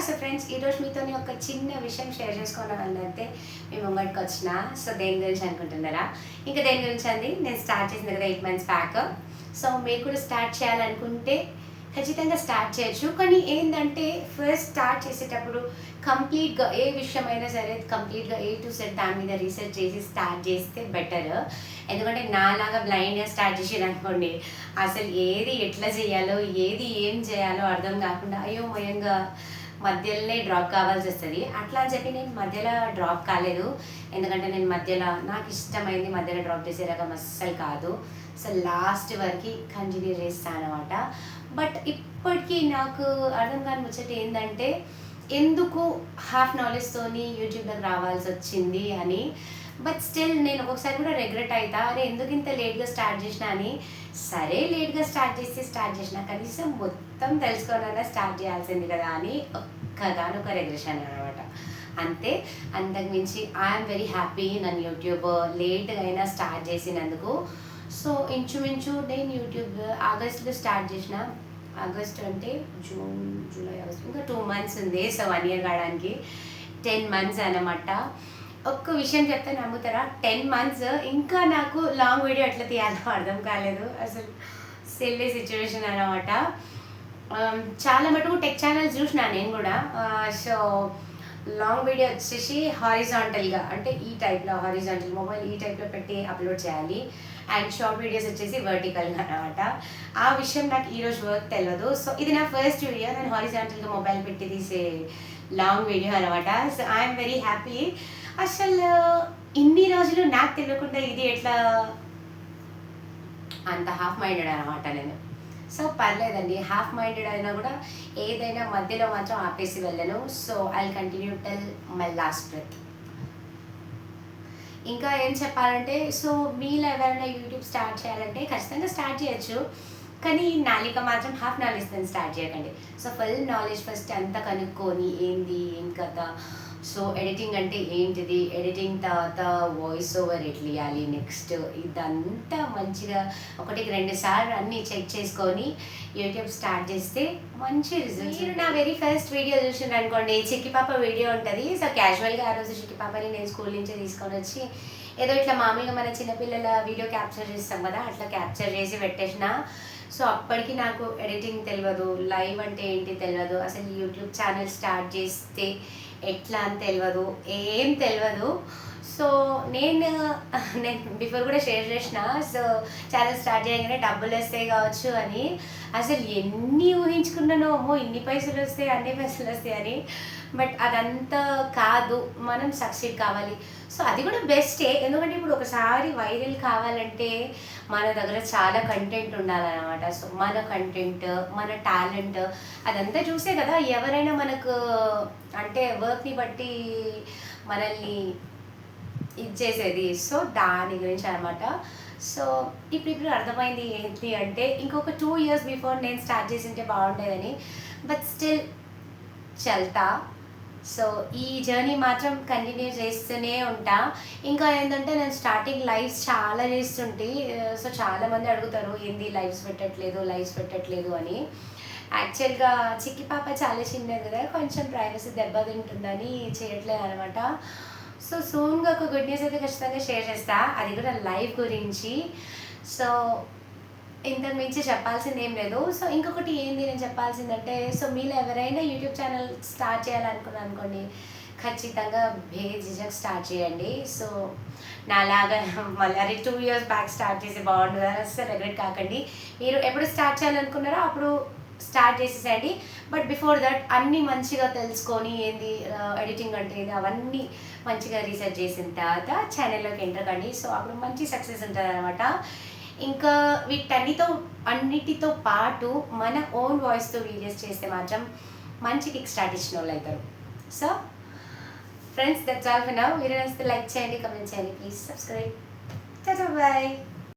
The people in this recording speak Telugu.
సో ఫ్రెండ్స్ ఈరోజు మీతో ఒక చిన్న విషయం షేర్ చేసుకోవాలంటే మీ ముంగటికి వచ్చిన. సో దేని గురించి అనుకుంటున్నారా? ఇంకా దేని గురించి అండి, నేను స్టార్ట్ చేసింది కదా 8 months బ్యాక్. సో మీరు కూడా స్టార్ట్ చేయాలనుకుంటే ఖచ్చితంగా స్టార్ట్ చేయొచ్చు. కానీ ఏంటంటే ఫస్ట్ స్టార్ట్ చేసేటప్పుడు కంప్లీట్గా ఏ విషయమైనా సరే కంప్లీట్గా A to Z దాని మీద రీసెర్చ్ చేసి స్టార్ట్ చేస్తే బెటర్. ఎందుకంటే నాలాగా బ్లైండ్గా స్టార్ట్ చేసేది అనుకోండి, అసలు ఏది ఎట్లా చేయాలో ఏది ఏం చేయాలో అర్థం కాకుండా అయోమయంగా మధ్యలోనే డ్రాప్ కావాల్సి వస్తుంది. అట్లా అని చెప్పి నేను మధ్యలో డ్రాప్ కాలేదు. ఎందుకంటే నేను మధ్యలో నాకు ఇష్టమైంది మధ్యలో డ్రాప్ చేసే రకం అస్సలు కాదు. సో లాస్ట్ వరకు కంటిన్యూ చేస్తాను అనమాట. బట్ ఇప్పటికీ నాకు అర్థం కాని ముచ్చట ఏంటంటే ఎందుకు హాఫ్ నాలెడ్జ్తోని యూట్యూబ్లోకి రావాల్సి వచ్చింది అని. బట్ స్టిల్ నేను ఒక్కొక్కసారి కూడా రిగ్రెట్ అవుతా, అరే ఎందుకు ఇంత లేట్గా స్టార్ట్ చేసినా అని. సరే లేట్గా స్టార్ట్ చేసినా కనీసం మొత్తం తెలుసుకోవాలన్నా స్టార్ట్ చేయాల్సింది కదా అని ఒక్కగానొక రిగ్రెషన్ అనమాట. అంతే, అంతకుమించి ఐఎమ్ వెరీ హ్యాపీ నన్ను యూట్యూబ్ లేట్గా అయినా స్టార్ట్ చేసినందుకు. సో ఇంచుమించు నేను యూట్యూబ్ ఆగస్టులో స్టార్ట్ చేసిన. ఆగస్ట్ అంటే జూన్, జూలై, ఆగస్ట్, ఇంకా 2 months ఉంది. సో 1 year కావడానికి 10 months అన్నమాట. ఒక్క విషయం చెప్తే నమ్ముతారా, 10 months ఇంకా నాకు లాంగ్ వీడియో ఎట్లా తీయాలో అర్థం కాలేదు. అసలు సిల్లీ సిచ్యువేషన్ అనమాట. చాలా మటుకు టెక్ ఛానల్స్ చూసిన నేను కూడా. సో లాంగ్ వీడియో వచ్చేసి హారిజాంటల్గా, అంటే ఈ టైప్లో హారిజాంటల్ మొబైల్ ఈ టైప్లో పెట్టి అప్లోడ్ చేయాలి. అండ్ షార్ట్ వీడియోస్ వచ్చేసి వర్టికల్గా అనమాట. ఆ విషయం నాకు ఈరోజు వర్క్ తెలియదు. సో ఇది నా ఫస్ట్ వీడియో, నేను హారిజాంటల్గా మొబైల్ పెట్టి తీసే లాంగ్ వీడియో అనమాట. So I'm very happy. అసలు ఇన్ని రోజులు నాకు తెలియకుండా ఇది ఎట్లా అంత హాఫ్ మైండెడ్ అనమాట నేను. సో పర్లేదండి, హాఫ్ మైండెడ్ అయినా కూడా ఏదైనా మధ్యలో మాత్రం ఆపేసి వెళ్ళను. So I continue till my last breath. ఇంకా ఏం చెప్పాలంటే, సో మీలో ఎవరైనా యూట్యూబ్ స్టార్ట్ చేయాలంటే ఖచ్చితంగా స్టార్ట్ చేయొచ్చు. కానీ నాలిక మాత్రం హాఫ్ నాలెడ్జ్తో స్టార్ట్ చేయకండి. సో ఫుల్ నాలెడ్జ్ ఫస్ట్ అంతా కనుక్కొని ఏంది ఏం కదా. సో ఎడిటింగ్ అంటే ఏంటిది, ఎడిటింగ్ తర్వాత వాయిస్ ఓవర్ ఎట్లా ఇవ్వాలి, నెక్స్ట్ ఇదంతా మంచిగా 1-2 సార్లు అన్నీ చెక్ చేసుకొని యూట్యూబ్ స్టార్ట్ చేస్తే మంచి రిజల్ట్స్. మీరు నా వెరీ ఫస్ట్ వీడియో చూసిండ్రు అనుకోండి, చిక్కి పాప వీడియో ఉంటుంది. సో క్యాజువల్గా ఆ రోజు చిక్కి పాపని నేను స్కూల్ నుంచే తీసుకొని వచ్చి ఏదో ఇట్లా మామూలుగా మన చిన్నపిల్లల వీడియో క్యాప్చర్ చేస్తాం కదా, అట్లా క్యాప్చర్ చేసి పెట్టేసిన. సో అప్పటికి నాకు ఎడిటింగ్ తెలియదు, లైవ్ అంటే ఏంటి తెలియదు, అసలు యూట్యూబ్ ఛానల్ స్టార్ట్ చేస్తే ఎట్లా అని తెలియదు, ఏం తెలియదు. సో నేను బిఫోర్ కూడా షేర్ చేసిన. సో ఛానల్ స్టార్ట్ చేయగానే డబ్బులు వస్తాయి కావచ్చు అని. అసలు ఎన్ని ఊహించుకున్నానో, ఇన్ని పైసలు వస్తాయి అన్ని పైసలు వస్తాయి అని. బట్ అదంతా కాదు, మనం సక్సీడ్ కావాలి. సో అది కూడా బెస్టే. ఎందుకంటే ఇప్పుడు ఒకసారి వైరల్ కావాలంటే మన దగ్గర చాలా కంటెంట్ ఉండాలన్నమాట. సో మన కంటెంట్, మన టాలెంట్ అదంతా చూసే కదా ఎవరైనా మనకు అంటే వర్క్ని బట్టి మనల్ని ఇచ్చేసేది. సో దాని గురించి అనమాట. సో ఇప్పుడు అర్థమైంది ఏంటి అంటే, ఇంకొక 2 years బిఫోర్ నేను స్టార్ట్ చేసింటే బాగుండేదని. బట్ స్టిల్ చల్తా. సో ఈ జర్నీ మాత్రం కంటిన్యూ చేస్తూనే ఉంటా. ఇంకా ఏంటంటే నేను స్టార్టింగ్ లైవ్స్ చాలా చేస్తుంటే, సో చాలామంది అడుగుతారు ఏంది లైవ్స్ పెట్టట్లేదు అని. యాక్చువల్గా చిక్కి పాప చాలా చిన్నది కదా, కొంచెం ప్రైవసీ దెబ్బతింటుందని చేయట్లేదు అనమాట. సో సూన్గా ఒక గుడ్ న్యూస్ అయితే ఖచ్చితంగా షేర్ చేస్తా, అది కూడా లైవ్ గురించి. సో ఇంతకు మించి చెప్పాల్సింది ఏం లేదు. సో ఇంకొకటి ఏంది నేను చెప్పాల్సిందంటే, సో మీరు ఎవరైనా యూట్యూబ్ ఛానల్ స్టార్ట్ చేయాలనుకున్నాను అనుకోండి, ఖచ్చితంగా బేజిజక్ స్టార్ట్ చేయండి. సో నాలాగా మళ్ళీ అరే 2 years బ్యాక్ స్టార్ట్ చేసి బాగుంటుంది అని అసలు రిగ్రెట్ కాకండి. మీరు ఎప్పుడు స్టార్ట్ చేయాలనుకున్నారో అప్పుడు స్టార్ట్ చేసేసండి. బట్ బిఫోర్ దట్ అన్నీ మంచిగా తెలుసుకొని ఏంది ఎడిటింగ్ అంటే ఏంది అవన్నీ మంచిగా రీసెర్చ్ చేసిన తర్వాత ఛానల్లోకి ఎంటర్ కండి. సో అప్పుడు మంచి సక్సెస్ ఉంటుంది అనమాట. ఇంకా అన్నిటితో పాటు మన ఓన్ వాయిస్తో వీడియోస్ చేస్తే మాత్రం మంచి కిక్ స్టార్ట్ ఇచ్చిన వాళ్ళు అవుతారు. So friends, that's all for now. మీరు నచ్చితే లైక్ చేయండి, కమెంట్ చేయండి, ప్లీజ్ సబ్స్క్రైబ్. బాయ్.